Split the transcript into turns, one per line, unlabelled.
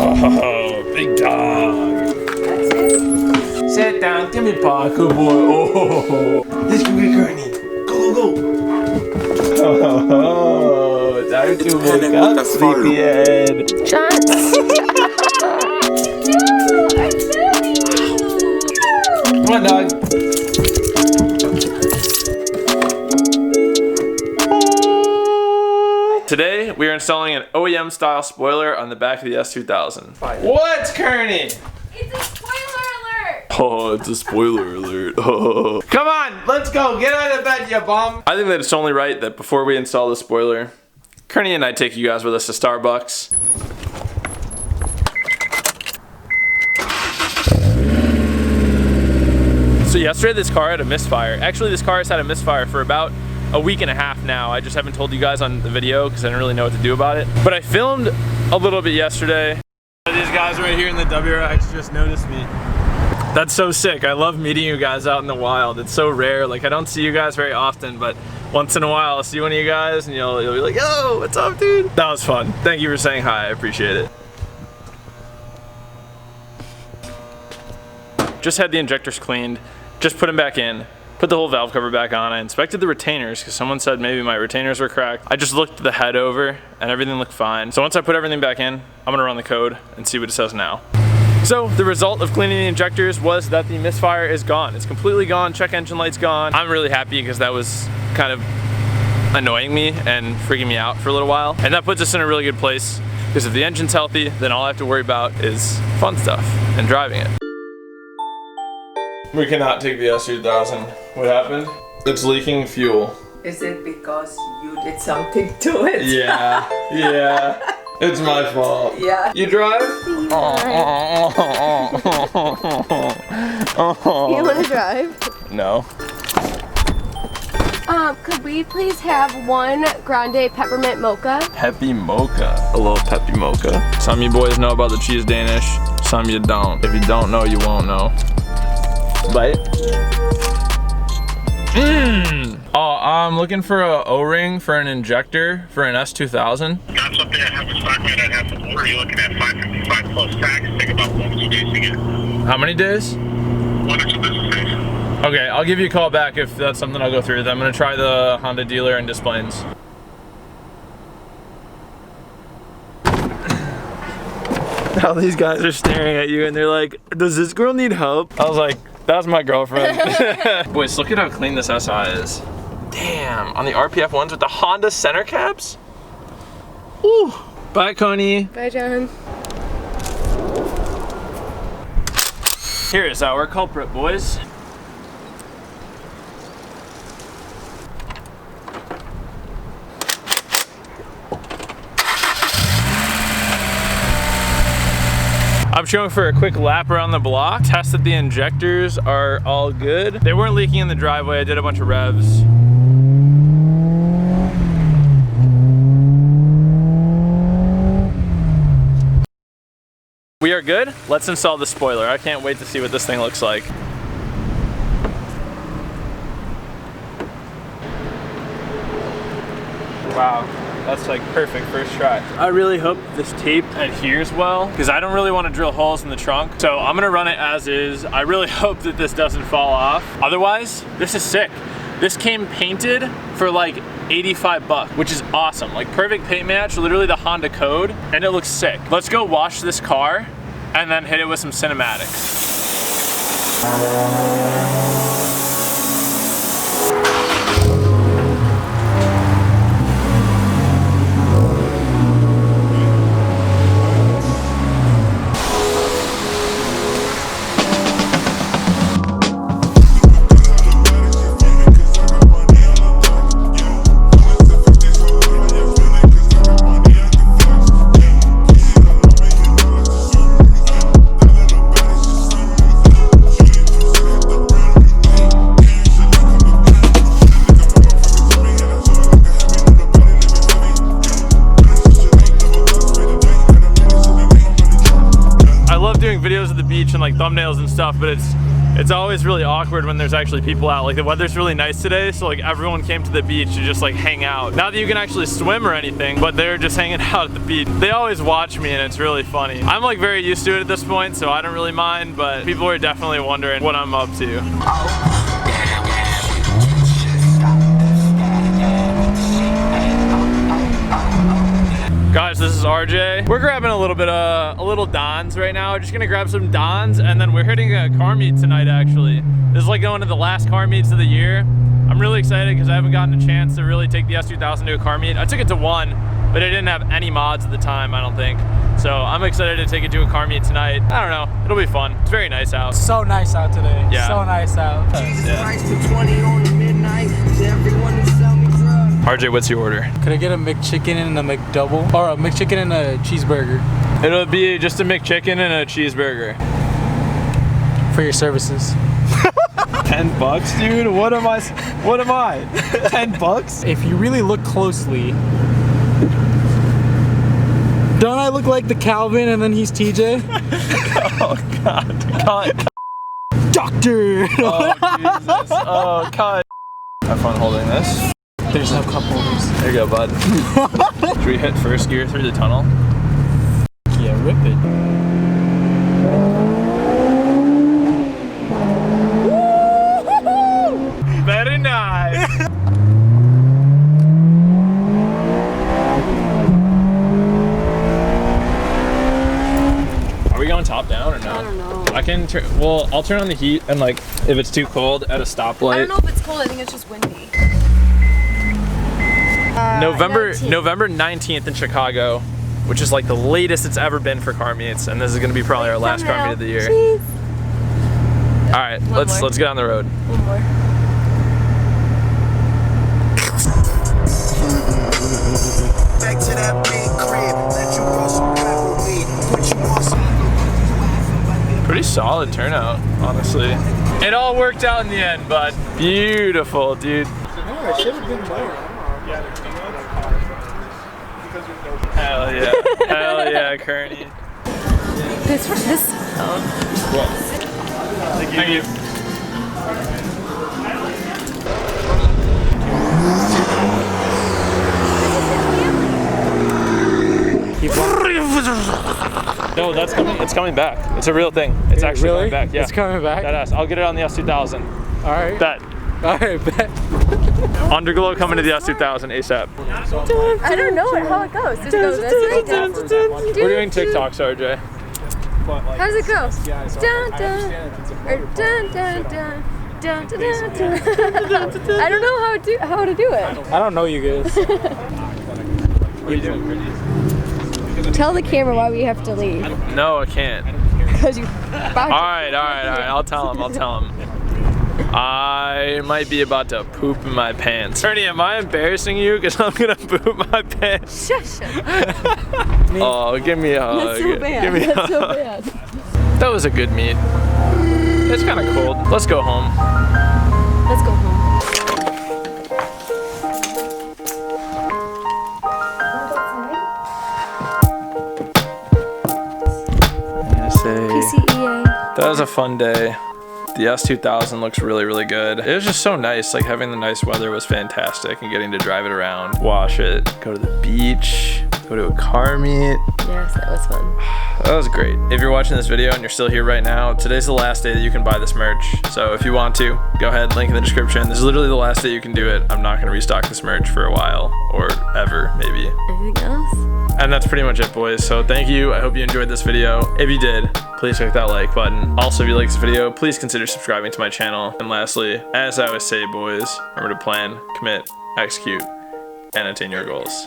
Oh, big dog.
That's it.
Sit down, give me paw, good boy. Oh,
Let's go get Gurney. Go, go, go.
oh, time to wake up, sleepyhead.
John.
Come on, dog. Today, we are installing an OEM style spoiler on the back of the S2000. What's Kearney?
It's a spoiler alert.
Oh, it's a spoiler alert. Oh. Come on, let's go. Get out of bed, you bum. I think that it's only right that before we install the spoiler, Kearney and I take you guys with us to Starbucks. So yesterday this car had a misfire. Actually, this car has had a misfire for about a week and a half now. I just haven't told you guys on the video because I didn't really know what to do about it. But I filmed a little bit yesterday. These guys right here in the WRX just noticed me. That's so sick. I love meeting you guys out in the wild. It's so rare. Like, I don't see you guys very often, but once in a while I'll see one of you guys and you'll be like, yo, what's up, dude? That was fun. Thank you for saying hi. I appreciate it. Just had the injectors cleaned. Just put them back in. Put the whole valve cover back on. I inspected the retainers because someone said maybe my retainers were cracked. I just looked the head over and everything looked fine. So once I put everything back in, I'm gonna run the code and see what it says now. So the result of cleaning the injectors was that the misfire is gone. It's completely gone, check engine light's gone. I'm really happy because that was kind of annoying me and freaking me out for a little while. And that puts us in a really good place because if the engine's healthy, then all I have to worry about is fun stuff and driving it. We cannot take the S2000. What happened? It's leaking fuel.
Is it because you did something to it?
Yeah, yeah. It's my fault.
Yeah.
You drive?
You want to drive?
No.
Could we please have one grande peppermint mocha?
Peppy mocha. A little peppy mocha. Some of you boys know about the cheese Danish. Some of you don't. If you don't know, you won't know. Bite. Mmm. Oh, I'm looking for a O-ring for an injector for an S2000.
Not something I have in stock right. I'd have to order. You're looking at 555 plus tax. Take about 1 or 2 days to get.
How many days?
1 or 2 business days.
Okay, I'll give you a call back if that's something I'll go through. I'm gonna try the Honda dealer in Des Plaines. Now these guys are staring at you and they're like, does this girl need help? I was like, that's my girlfriend. Boys, look at how clean this SI is. Damn, on the RPF ones with the Honda center caps? Ooh. Bye, Coney.
Bye, John.
Here is our culprit, boys. I'm showing for a quick lap around the block. Tested the injectors are all good. They weren't leaking in the driveway. I did a bunch of revs. We are good. Let's install the spoiler. I can't wait to see what this thing looks like. Wow. That's like perfect first try. I really hope this tape adheres well because I don't really want to drill holes in the trunk. So I'm gonna run it as is. I really hope that this doesn't fall off. Otherwise, this is sick. This came painted for like 85 bucks, which is awesome. Like perfect paint match, literally the Honda code, and it looks sick. Let's go wash this car and then hit it with some cinematics. videos of the beach and like thumbnails and stuff, but it's It's always really awkward when there's actually people out. Like the weather's really nice today, so like everyone came to the beach to just like hang out. Not that you can actually swim or anything, but they're just hanging out at the beach. They always watch me and it's really funny. I'm like very used to it at this point, so I don't really mind, but people are definitely wondering what I'm up to. Guys, this is RJ. We're grabbing a little Don's right now. Just gonna grab some Don's, and then we're hitting a car meet tonight, actually. This is like going to the last car meets of the year. I'm really excited because I haven't gotten a chance to really take the S2000 to a car meet. I took it to one, but it didn't have any mods at the time, I don't think. So I'm excited to take it to a car meet tonight. I don't know, it'll be fun. It's very nice out.
So nice out today.
Yeah.
So nice out.
RJ, what's your order?
Could I get a McChicken and a McDouble? Or a McChicken and a cheeseburger
It'll be just a McChicken and a cheeseburger.
for your services?
$10, dude. What am I? $10?
If you really look closely, don't I look like the Calvin and then he's TJ?
Oh God.
Doctor!
Oh Jesus. Oh God. Have fun holding this.
There's no cup holders.
There you go, bud. Should we hit first gear through the tunnel?
Yeah, rip it.
Very nice. Are we going top down or no?
I don't know.
I can turn. Well, I'll turn on the heat and like if it's too cold at a stoplight.
I don't know if it's cold. I think it's just windy.
November
19th.
November 19th in Chicago, which is like the latest it's ever been for car meets, and this is gonna be probably our last car meet of the year.
Cheese.
All right, let's get on the road.
One more.
Back to that big crib. Let you roll some pepper weed. Put you on some.
Pretty solid turnout, honestly. It all worked out in the end, bud. Beautiful, dude.
No, it should have been more.
Hell yeah. Hell yeah, Kearney.
This.
Thank you. No, that's coming. It's coming back. It's a real thing. It's actually
Really?
coming back. Yeah.
It's coming back?
Deadass. I'll get it on the S2000.
All right.
Bet.
All right, bet.
Underglow coming to the S2000 ASAP.
I don't know how it goes. Just goes this way, down.
We're doing TikToks, RJ.
How does it go? Dun dun. Or dun dun dun. Dun, dun, dun, dun. I don't know how to do it.
I don't know you guys.
What are you doing?
Tell the camera why we have to leave.
No, I can't.
Because you.
All right. I'll tell him. I might be about to poop in my pants. Ernie, am I embarrassing you? Because I'm gonna poop my pants.
Shush.
Oh, give me a hug.
That's so bad.
Give me a
That's so
hug.
bad.
That was a good meet. It's kind of cold. Let's go home.
Let's go home.
I'm gonna say
PCEA.
that was a fun day. The S2000 looks really, really good. It was just so nice. Like having the nice weather was fantastic, and getting to drive it around, wash it, go to the beach, go to a car meet.
Yes, that was fun.
That was great. If you're watching this video and you're still here right now, today's the last day that you can buy this merch. So if you want to, go ahead, link in the description. This is literally the last day you can do it. I'm not gonna restock this merch for a while, or ever, maybe.
Anything else?
And that's pretty much it, boys. So thank you. I hope you enjoyed this video. If you did, please click that like button. Also, if you like this video, please consider subscribing to my channel. And lastly, as I always say, boys, remember to plan, commit, execute, and attain your goals.